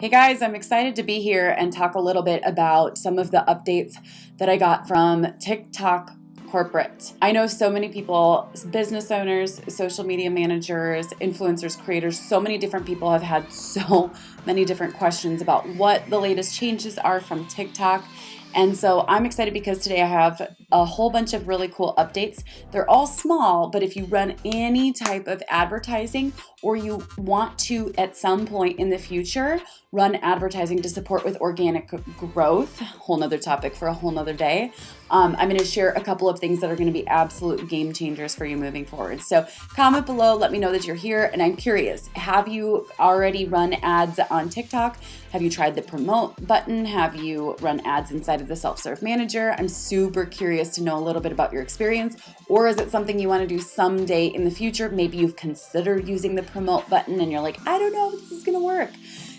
Hey guys, I'm excited to be here and talk a little bit about some of the updates that I got from TikTok corporate. I know so many people, business owners, social media managers, influencers, creators, so many different people have had so many different questions about what the latest changes are from TikTok. And so I'm excited because today I have a whole bunch of really cool updates. They're all small, but if you run any type of advertising or you want to at some point in the future run advertising to support with organic growth, whole nother topic for a whole nother day, I'm going to share a couple of things that are going to be absolute game changers for you moving forward. So comment below, let me know that you're here, and I'm curious, have you already run ads on TikTok? Have you tried the promote button? Have you run ads inside of the self-serve manager? I'm super curious to know a little bit about your experience. Or is it something you want to do someday in the future? Maybe you've considered using the promote button and you're like, I don't know if this is going to work.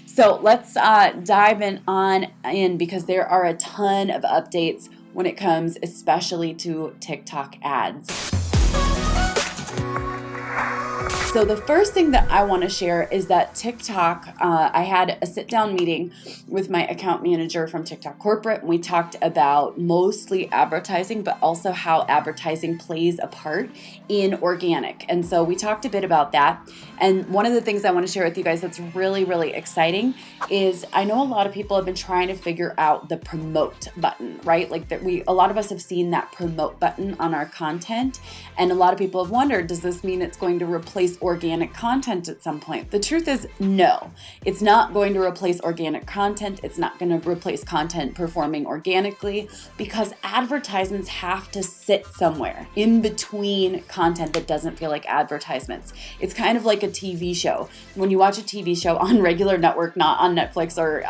So let's dive in because there are a ton of updates when it comes especially to TikTok ads. So the first thing that I want to share is that TikTok, I had a sit-down meeting with my account manager from TikTok Corporate, and we talked about mostly advertising, but also how advertising plays a part in organic. And so we talked a bit about that. And one of the things I want to share with you guys that's really, really exciting is I know a lot of people have been trying to figure out the promote button, right? Like that a lot of us have seen that promote button on our content. And a lot of people have wondered, does this mean it's going to replace organic content at some point? The truth is no, it's not going to replace organic content. It's not going to replace content performing organically because advertisements have to sit somewhere in between content that doesn't feel like advertisements. It's kind of like a TV show. When you watch a TV show on regular network, not on Netflix or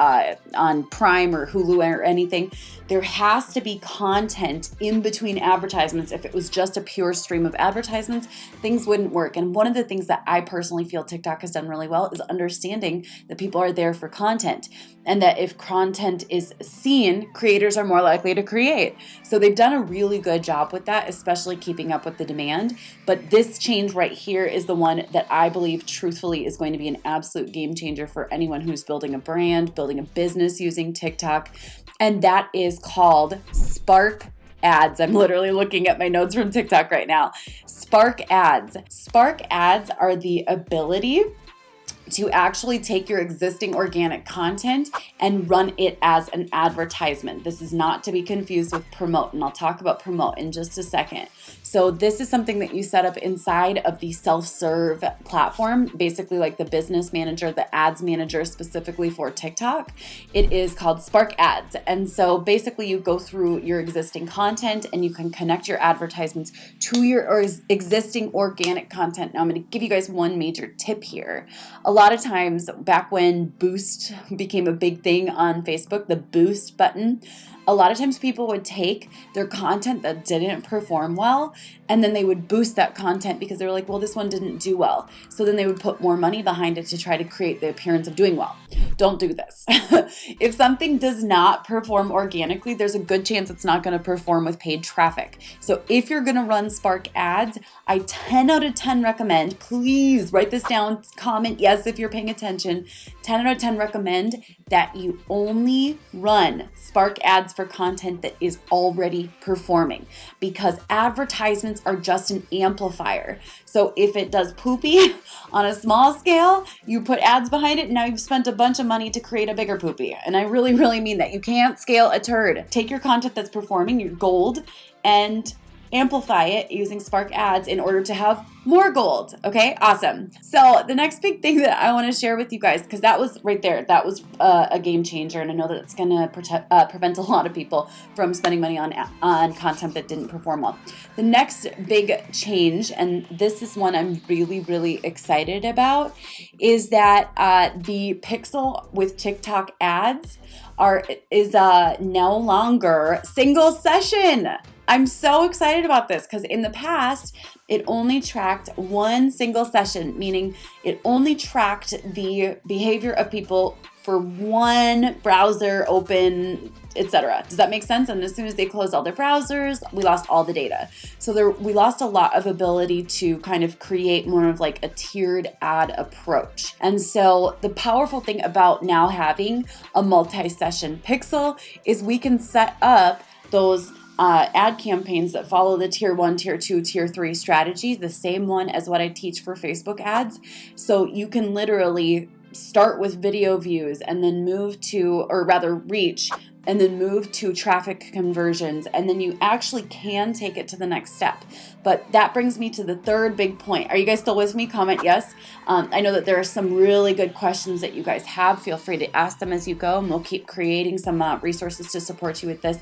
on Prime or Hulu or anything, there has to be content in between advertisements. If it was just a pure stream of advertisements, things wouldn't work. And one of the things that I personally feel TikTok has done really well is understanding that people are there for content, and that if content is seen, creators are more likely to create. So they've done a really good job with that, especially keeping up with the demand. But this change right here is the one that I believe truthfully is going to be an absolute game changer for anyone who's building a brand, building a business using TikTok. And that is called Spark Ads. I'm literally looking at my notes from TikTok right now. Spark Ads. Spark Ads are the ability to actually take your existing organic content and run it as an advertisement. This is not to be confused with promote, and I'll talk about promote in just a second. So this is something that you set up inside of the self-serve platform, basically like the business manager, the ads manager specifically for TikTok. It is called Spark Ads. And so basically you go through your existing content and you can connect your advertisements to your existing organic content. Now I'm going to give you guys one major tip here. A lot of times back when Boost became a big thing on Facebook, the Boost button, a lot of times people would take their content that didn't perform well and then they would boost that content because they were like, well, this one didn't do well. So then they would put more money behind it to try to create the appearance of doing well. Don't do this. If something does not perform organically, there's a good chance it's not going to perform with paid traffic. So if you're going to run Spark Ads, I 10 out of 10 recommend, please write this down, comment yes if you're paying attention, 10 out of 10 recommend that you only run Spark Ads for content that is already performing, because advertisements are just an amplifier. So if it does poopy on a small scale, you put ads behind it, and now you've spent a bunch of money to create a bigger poopy. And I really, really mean that. You can't scale a turd. Take your content that's performing, your gold, and amplify it using Spark Ads in order to have more gold. Okay, awesome. So the next big thing that I want to share with you guys, because that was right there, that was a game changer, and I know that it's going to prevent a lot of people from spending money on content that didn't perform well. The next big change, and this is one I'm really, really excited about, is that the pixel with TikTok ads is no longer single session. I'm so excited about this because in the past, it only tracked one single session, meaning it only tracked the behavior of people for one browser open, etc. Does that make sense? And as soon as they closed all their browsers, we lost all the data. So we lost a lot of ability to kind of create more of like a tiered ad approach. And so the powerful thing about now having a multi-session pixel is we can set up those ad campaigns that follow the tier 1, tier 2, tier 3 strategy, the same one as what I teach for Facebook ads. So you can literally start with video views and then move to, or rather reach, and then move to traffic conversions, and then you actually can take it to the next step. But that brings me to the third big point. Are you guys still with me? Comment yes. I know that there are some really good questions that you guys have. Feel free to ask them as you go, and we'll keep creating some resources to support you with this.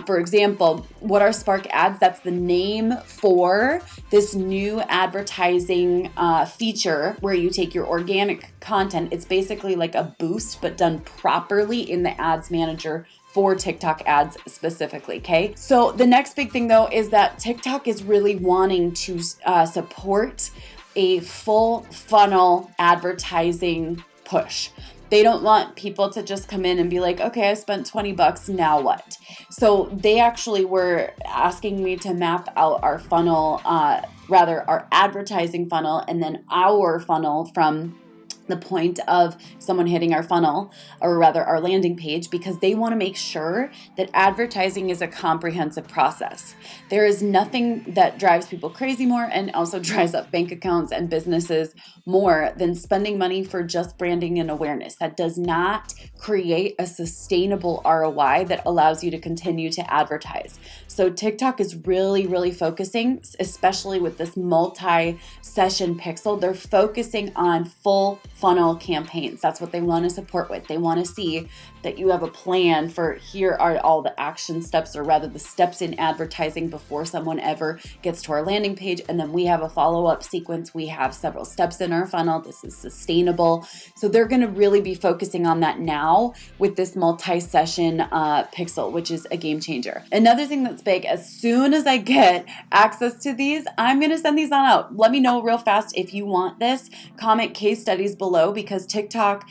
For example, what are Spark ads? That's the name for this new advertising feature where you take your organic content. It's basically like a boost, but done properly in the ads manager for TikTok ads specifically, okay? So the next big thing though is that TikTok is really wanting to support a full funnel advertising push. They don't want people to just come in and be like, okay, I spent $20, now what? So they actually were asking me to map out our funnel, our advertising funnel, and then our funnel from the point of someone hitting our funnel, or rather our landing page, because they want to make sure that advertising is a comprehensive process. There is nothing that drives people crazy more and also dries up bank accounts and businesses more than spending money for just branding and awareness. That does not create a sustainable ROI that allows you to continue to advertise. So TikTok is really focusing, especially with this multi-session pixel, they're focusing on full funnel campaigns. That's what they want to support with. They want to see that you have a plan for here are all the action steps, or rather the steps in advertising before someone ever gets to our landing page. And then we have a follow-up sequence. We have several steps in our funnel. This is sustainable. So they're going to really be focusing on that now with this multi-session pixel, which is a game changer. Another thing that's big, as soon as I get access to these, I'm going to send these on out. Let me know real fast if you want this. Comment case studies below, because TikTok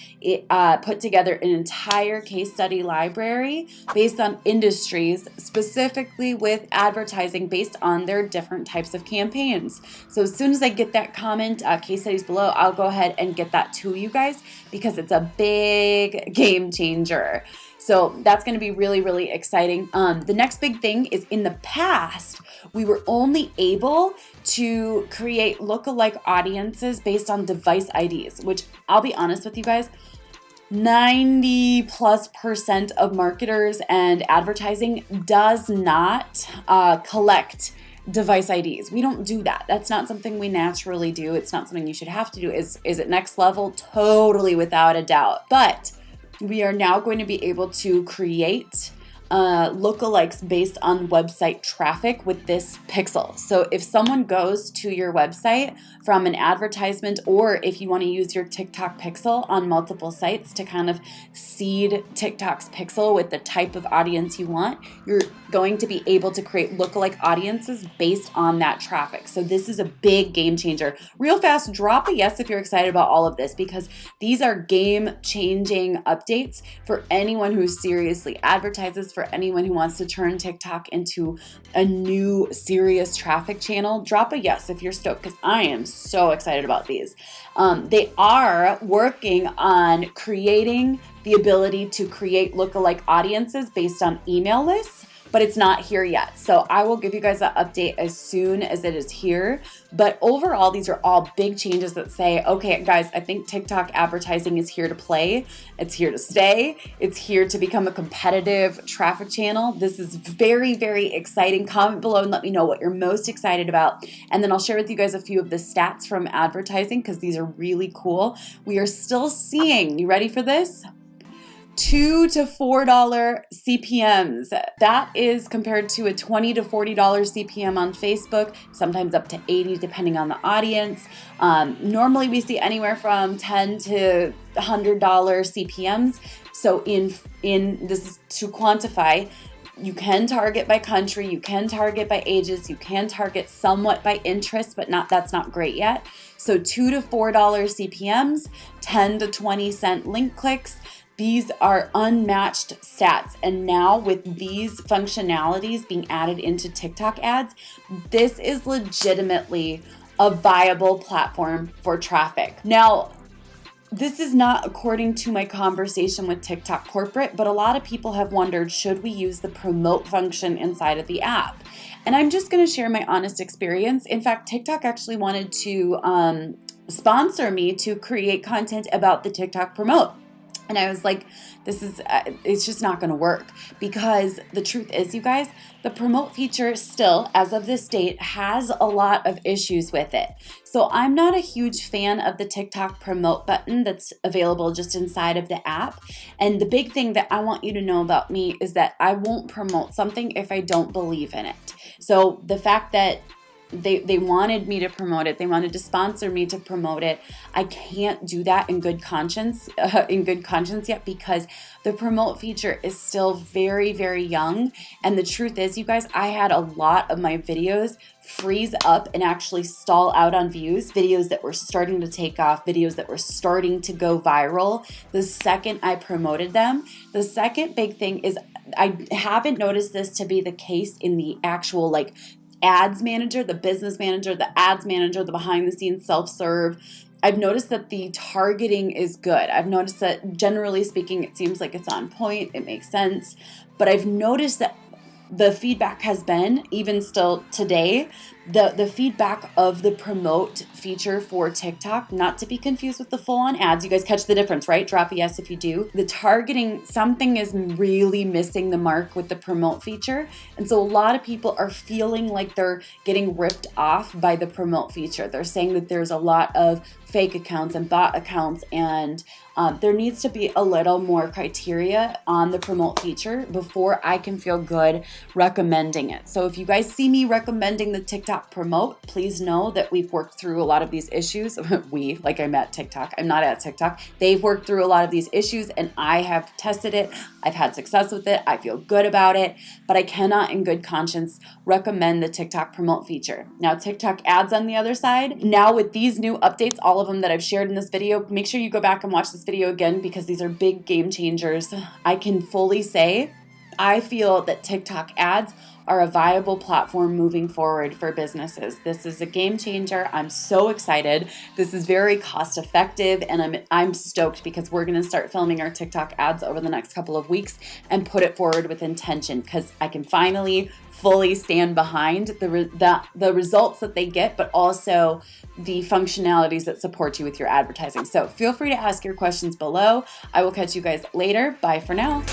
put together an entire case study library based on industries, specifically with advertising based on their different types of campaigns. So as soon as I get that comment, case studies below, I'll go ahead and get that to you guys, because it's a big game changer. So that's going to be really exciting. The next big thing is, in the past, we were only able to create lookalike audiences based on device IDs, which I'll be honest with you guys, 90+% of marketers and advertising does not collect device IDs. We don't do that. That's not something we naturally do. It's not something you should have to do. Is it next level? Totally, without a doubt. But we are now going to be able to create lookalikes based on website traffic with this pixel. So if someone goes to your website from an advertisement, or if you want to use your TikTok pixel on multiple sites to kind of seed TikTok's pixel with the type of audience you want, you're going to be able to create lookalike audiences based on that traffic. So this is a big game changer. Real fast, drop a yes if you're excited about all of this, because these are game-changing updates for anyone who seriously advertises, for anyone who wants to turn TikTok into a new serious traffic channel. Drop a yes if you're stoked, because I am so excited about these. They are working on creating the ability to create lookalike audiences based on email lists, but it's not here yet. So I will give you guys an update as soon as it is here. But overall, these are all big changes that say, okay, guys, I think TikTok advertising is here to play. It's here to stay. It's here to become a competitive traffic channel. This is very exciting. Comment below and let me know what you're most excited about. And then I'll share with you guys a few of the stats from advertising, because these are really cool. We are still seeing, you ready for this? $2 to $4 CPMs. That is compared to a $20 to $40 CPM on Facebook, sometimes up to $80 depending on the audience. Normally we see anywhere from $10 to $100 CPMs. So in this is to quantify, You can target by country, you can target by ages, you can target somewhat by interest, but that's not great yet. So $2 to $4 CPMs, 10 to 20 cent link clicks. These are unmatched stats. And now with these functionalities being added into TikTok ads, this is legitimately a viable platform for traffic. Now, this is not according to my conversation with TikTok corporate, but a lot of people have wondered, should we use the promote function inside of the app? And I'm just going to share my honest experience. In fact, TikTok actually wanted to sponsor me to create content about the TikTok promote. And I was like, it's just not going to work, because the truth is, you guys, the promote feature still, as of this date, has a lot of issues with it. So I'm not a huge fan of the TikTok promote button that's available just inside of the app. And the big thing that I want you to know about me is that I won't promote something if I don't believe in it. So the fact that they wanted me to promote it, they wanted to sponsor me to promote it, I can't do that in good conscience yet, because the promote feature is still very, very young. And the truth is, you guys, I had a lot of my videos freeze up and actually stall out on views, videos that were starting to take off, videos that were starting to go viral the second I promoted them. The second big thing is, I haven't noticed this to be the case in the actual ads manager, the business manager, the ads manager, the behind the scenes self-serve. I've noticed that the targeting is good. I've noticed that generally speaking, it seems like it's on point. It makes sense. But I've noticed that the feedback has been, even still today, the feedback of the promote feature for TikTok, not to be confused with the full-on ads. You guys catch the difference, right? Drop a yes if you do. The targeting, something is really missing the mark with the promote feature. And so a lot of people are feeling like they're getting ripped off by the promote feature. They're saying that there's a lot of fake accounts and bot accounts, and there needs to be a little more criteria on the promote feature before I can feel good recommending it. So if you guys see me recommending the TikTok promote, please know that we've worked through a lot of these issues. I'm at TikTok. I'm not at TikTok. They've worked through a lot of these issues, and I have tested it. I've had success with it. I feel good about it, but I cannot in good conscience recommend the TikTok promote feature. Now, TikTok ads on the other side, now with these new updates, all of them that I've shared in this video, make sure you go back and watch this video again, because these are big game changers. I can fully say I feel that TikTok ads are a viable platform moving forward for businesses. This is a game changer. I'm so excited. This is very cost effective, and I'm stoked, because we're going to start filming our TikTok ads over the next couple of weeks and put it forward with intention, because I can finally fully stand behind the results that they get, but also the functionalities that support you with your advertising. So feel free to ask your questions below. I will catch you guys later. Bye for now.